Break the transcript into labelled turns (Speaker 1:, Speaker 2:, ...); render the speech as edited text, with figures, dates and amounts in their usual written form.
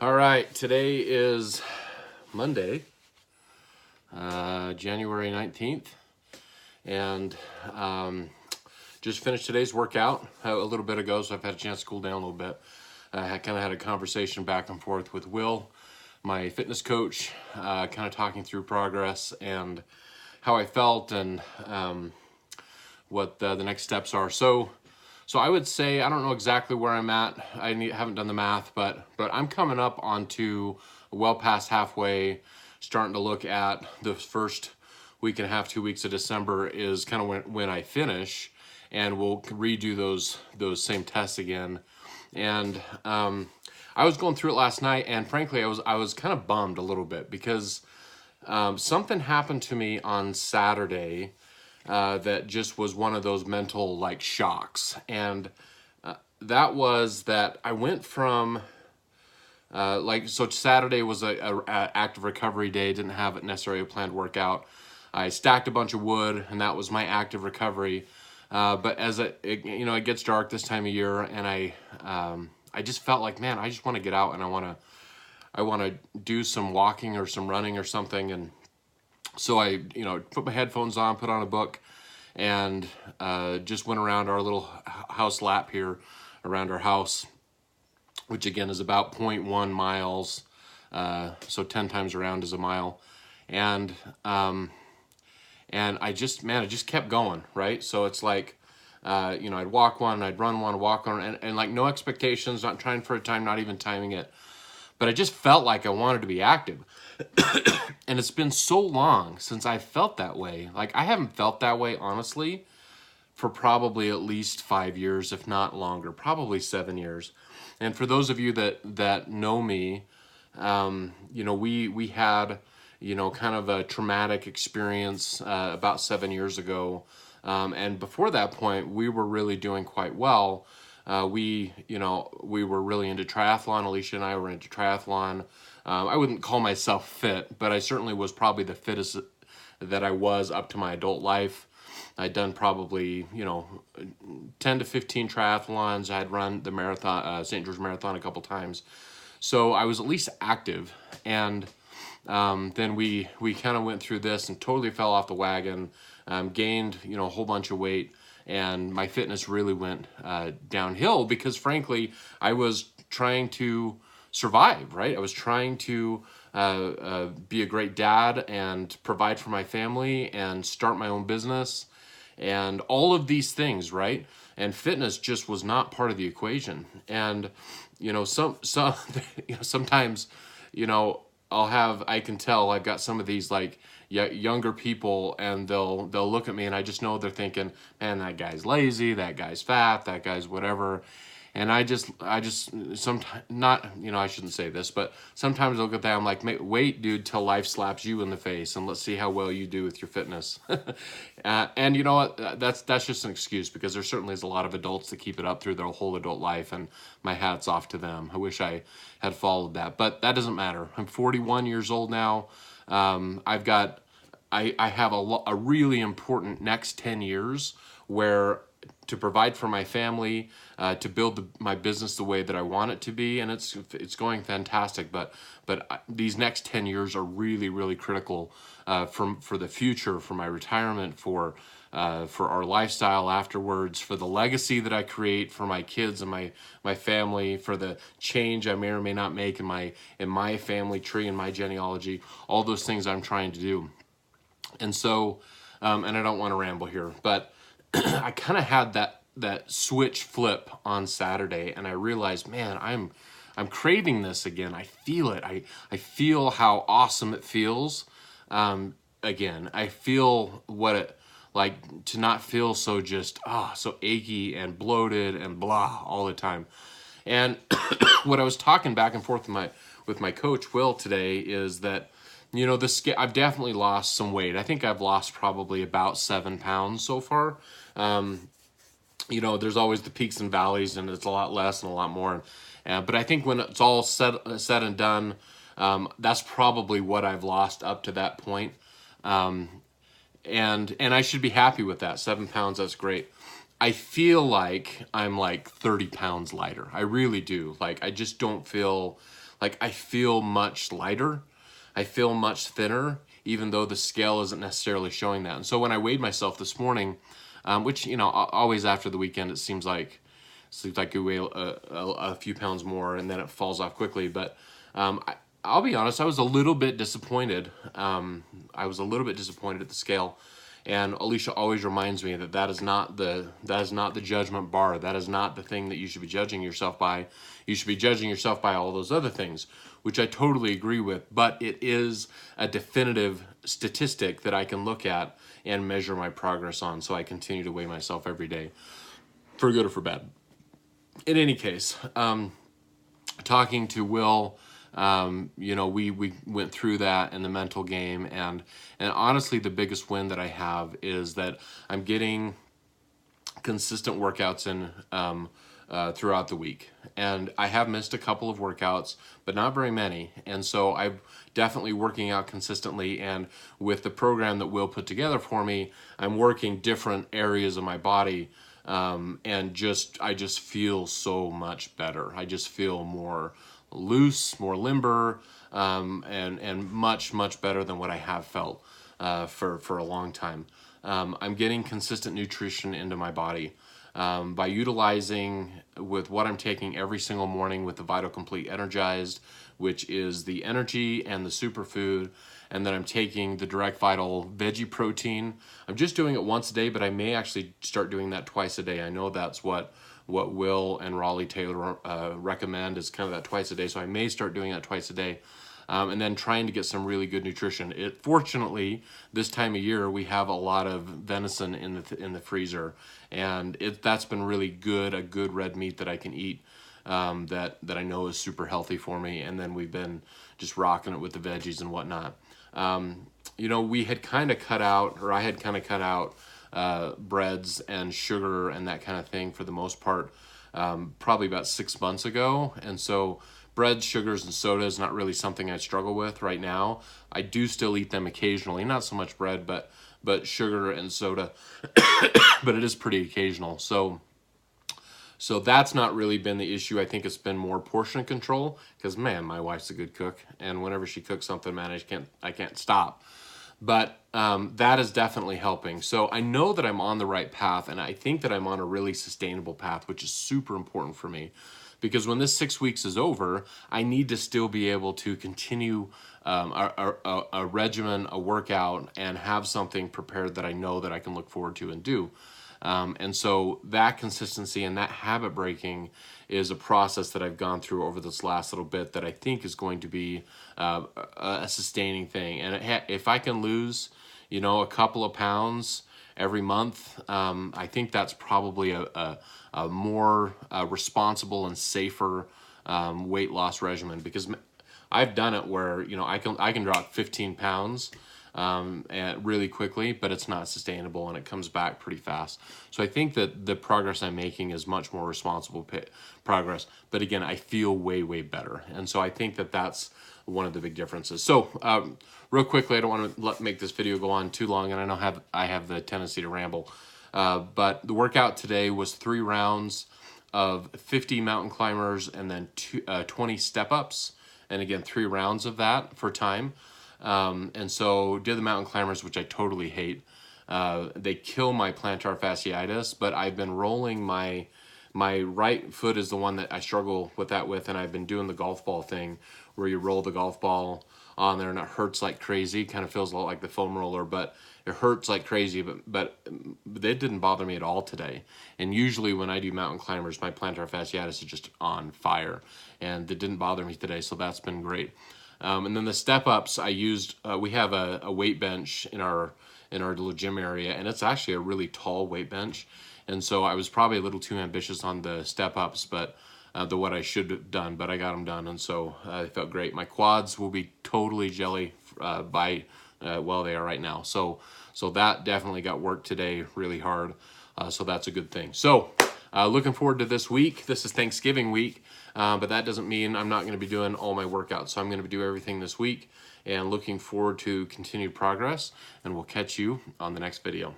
Speaker 1: All right, today is Monday, January 19th, and just finished today's workout a little bit ago, so I've had a chance to cool down a little bit. I kind of had a conversation back and forth with Will, my fitness coach, kind of talking through progress and how I felt and what the next steps are. So I would say I don't know exactly where I'm at. Haven't done the math, but I'm coming up onto well past halfway. Starting to look at the first week and a half, 2 weeks of December is kind of when I finish, and we'll redo those same tests again. And I was going through it last night, and frankly, I was kind of bummed a little bit because something happened to me on Saturday that just was one of those mental like shocks. And that was that I went from so Saturday was a active recovery day, didn't have necessarily a planned workout. I stacked a bunch of wood, and that was my active recovery. But as it gets dark this time of year, and I just felt like, man, I just want to get out and I want to do some walking or some running or something. And so I put my headphones on, put on a book, and just went around our little house lap here around our house, which again is about 0.1 miles. So 10 times around is a mile. And I just kept going, right? So it's like, I'd walk one, I'd run one, walk one, and like no expectations, not trying for a time, not even timing it. But I just felt like I wanted to be active. And it's been so long since I felt that way. Like I haven't felt that way, honestly, for probably at least 5 years, if not longer, probably 7 years. And for those of you that know me, we had, kind of a traumatic experience about 7 years ago. And before that point, we were really doing quite well. We were really into triathlon. Alicia and I were into triathlon. I wouldn't call myself fit, but I certainly was probably the fittest that I was up to my adult life. I'd done probably, 10 to 15 triathlons. I had run the marathon, St. George Marathon a couple times. So I was at least active. And then we kind of went through this and totally fell off the wagon, gained, a whole bunch of weight. And my fitness really went downhill because, frankly, I was trying to survive, right? I was trying to be a great dad and provide for my family and start my own business and all of these things, right? And fitness just was not part of the equation. And sometimes, I can tell I've got some of these like younger people, and they'll look at me, and I just know they're thinking, man, that guy's lazy, that guy's fat, that guy's whatever. And I just sometimes, not, I shouldn't say this, but sometimes I'll look at that, I'm like, wait, dude, till life slaps you in the face, and let's see how well you do with your fitness. And you know what? That's just an excuse, because there certainly is a lot of adults that keep it up through their whole adult life, and my hat's off to them. I wish I had followed that, but that doesn't matter. I'm 41 years old now. I have a really important next 10 years where to provide for my family, to build my business the way that I want it to be, and it's going fantastic. But these next 10 years are really, really critical for the future, for my retirement, for our lifestyle afterwards, for the legacy that I create for my kids and my family, for the change I may or may not make in my family tree and my genealogy. All those things I'm trying to do, and so, and I don't want to ramble here, but I kind of had that switch flip on Saturday, and I realized, man, I'm craving this again. I feel it. I feel how awesome it feels. Again, I feel what it like to not feel so just so achy and bloated and blah all the time. And what I was talking back and forth with my coach Will today is that, I've definitely lost some weight. I think I've lost probably about 7 pounds so far. There's always the peaks and valleys, and it's a lot less and a lot more. But I think when it's all said and done, that's probably what I've lost up to that point. And I should be happy with that. 7 pounds, that's great. I feel like I'm like 30 pounds lighter. I really do. Like, I just don't feel like I feel much lighter. I feel much thinner, even though the scale isn't necessarily showing that. And so when I weighed myself this morning, which, you know, always after the weekend, it seems like you weigh a few pounds more and then it falls off quickly. But I'll be honest, I was a little bit disappointed. I was a little bit disappointed at the scale. And Alicia always reminds me that that is not the judgment bar. That is not the thing that you should be judging yourself by. You should be judging yourself by all those other things, which I totally agree with. But it is a definitive statistic that I can look at and measure my progress on. So I continue to weigh myself every day, for good or for bad. In any case, talking to Will, you know, we went through that in the mental game, and honestly, the biggest win that I have is that I'm getting consistent workouts in throughout the week. And I have missed a couple of workouts, but not very many. And so I'm definitely working out consistently. And with the program that Will put together for me, I'm working different areas of my body. And I just feel so much better. I just feel more loose, more limber, and much better than what I have felt for a long time. I'm getting consistent nutrition into my body by utilizing with what I'm taking every single morning with the Vital Complete Energized, which is the energy and the superfood. And then I'm taking the Direct Vital Veggie Protein. I'm just doing it once a day, but I may actually start doing that twice a day. I know that's what Will and Raleigh Taylor recommend, is kind of that twice a day. So I may start doing that twice a day. And then trying to get some really good nutrition. Fortunately, this time of year, we have a lot of venison in the freezer, and that's been really good, a good red meat that I can eat, that I know is super healthy for me. And then we've been just rocking it with the veggies and whatnot. You know, we had kind of cut out, or I had kind of cut out breads and sugar and that kind of thing for the most part, probably about 6 months ago. And so bread, sugars, and soda is not really something I struggle with right now. I do still eat them occasionally, not so much bread, but sugar and soda, but it is pretty occasional. So that's not really been the issue. I think it's been more portion control, because man, my wife's a good cook, and whenever she cooks something, man, I can't stop. But that is definitely helping. So I know that I'm on the right path, and I think that I'm on a really sustainable path, which is super important for me. Because when this 6 weeks is over, I need to still be able to continue a regimen, a workout, and have something prepared that I know that I can look forward to and do. And so that consistency and that habit breaking is a process that I've gone through over this last little bit that I think is going to be a sustaining thing. And if I can lose, you know, a couple of pounds every month, I think that's probably a more responsible and safer weight loss regimen, because I've done it where, you know, I can drop 15 pounds really quickly, but it's not sustainable and it comes back pretty fast. So I think that the progress I'm making is much more responsible progress. But again, I feel way better. And so I think that that's one of the big differences. So real quickly, I don't want to make this video go on too long, and I know I have the tendency to ramble. But the workout today was 3 rounds of 50 mountain climbers and then 20 step-ups. And again, 3 rounds of that for time. And so did the mountain climbers, which I totally hate. They kill my plantar fasciitis, but I've been rolling my right foot is the one that I struggle with that with, and I've been doing the golf ball thing where you roll the golf ball on there and it hurts like crazy. Kind of feels a lot like the foam roller, but it hurts like crazy, but it didn't bother me at all today. And usually when I do mountain climbers, my plantar fasciitis is just on fire, and it didn't bother me today, so that's been great. And then the step-ups, I used, we have a weight bench in our little gym area, and it's actually a really tall weight bench. And so I was probably a little too ambitious on the step-ups, but what I should have done, but I got them done, and so it felt great. My quads will be totally jelly by well, they are right now. So that definitely got worked today really hard. So that's a good thing. So looking forward to this week. This is Thanksgiving week, but that doesn't mean I'm not going to be doing all my workouts. So I'm going to do everything this week, and looking forward to continued progress, and we'll catch you on the next video.